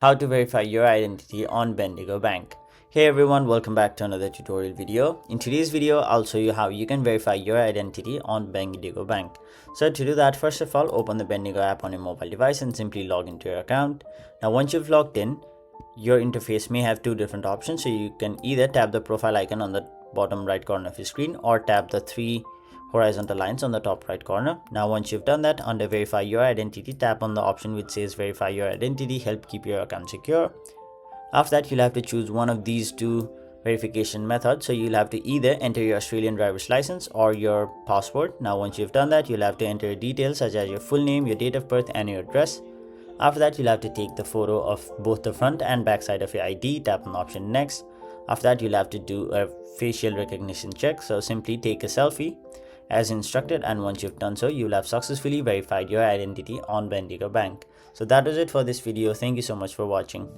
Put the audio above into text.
How to verify your identity on Bendigo Bank. Hey everyone, welcome back to another tutorial video. In today's video, I'll show you how you can verify your identity on Bendigo Bank. So to do that, first of all, open the Bendigo app on your mobile device and simply log into your account. Now once you've logged in, your interface may have two different options. So you can either tap the profile icon on the bottom right corner of your screen or tap the three horizontal lines on the top right corner. Now once you've done that, under verify your identity, tap on the option which says verify your identity, help keep your account secure. After that, you'll have to choose one of these two verification methods. So you'll have to either enter your Australian driver's license or your passport. Now once you've done that, you'll have to enter your details such as your full name, your date of birth and your address. After that, you'll have to take the photo of both the front and back side of your ID. Tap on the option next. After that, you'll have to do a facial recognition check. So simply take a selfie as instructed, and once you've done so, you'll have successfully verified your identity on Bendigo Bank. So that is it for this video. Thank you so much for watching.